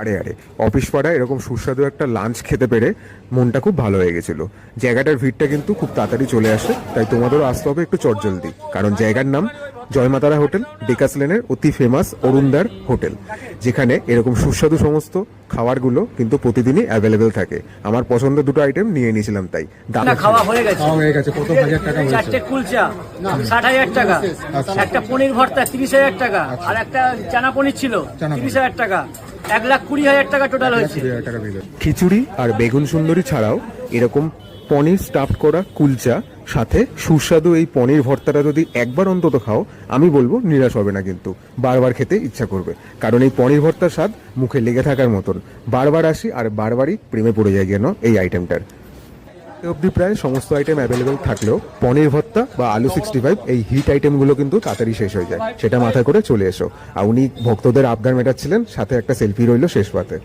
আরে আরে, অফিস পাড়ায় এরকম সুস্বাদু একটা লাঞ্চ খেতে পেরে মনটা খুব ভালো হয়ে গেছিল। জায়গাটার ভিড়টা কিন্তু খুব তাড়াতাড়ি চলে আসে, তাই তোমাদেরও আসতে হবে একটু চটজলদি, কারণ জায়গার নাম জয়মাতারা হোটেল, ডেকাস লেনের অতি ফেমাস অরুণদার হোটেল, যেখানে এরকম সুস্বাদু সমস্ত খাবারগুলো কিন্তু প্রতিদিনই অ্যাভেলেবেল থাকে। আমার পছন্দের দুটো আইটেম নিয়ে নিয়েছিলাম, তাই দাম খাওয়া হয়ে গেছে। খাওয়া হয়ে গেছে। কত হাজার টাকা হয়েছে? চারটে কুলচা 60,000 টাকা, একটা পনির ভর্তা 30,000 টাকা, আর একটা চানা পনির ছিল 30,000 টাকা, 1,20,000 টাকা টোটাল হয়েছে। 20,000 টাকা বিল। খিচুড়ি আর বেগুন সুন্দরী ছাড়াও এরকম পনির স্টাফড করা কুলচা সাথে সুস্বাদু এই পনির ভর্তাটা যদি একবার অন্তত খাও, আমি বলবো নিরাশ হবে না, কিন্তু বারবার খেতে ইচ্ছা করবে, কারণ এই পনির ভর্তার স্বাদ মুখে লেগে থাকার মতন। বারবার আসি আর বারবারই প্রেমে পড়ে যায় যেন এই আইটেমটার। অবধি প্রায় সমস্ত আইটেম অ্যাভেলেবেল থাকলেও পনির ভর্তা বা আলু 65 এই হিট আইটেমগুলো কিন্তু তাড়াতাড়ি শেষ হয়ে যায়, সেটা মাথায় করে চলে এসো। আর উনি ভক্তদের আবদার মেটাচ্ছিলেন, সাথে একটা সেলফি রইল শেষ পাতে।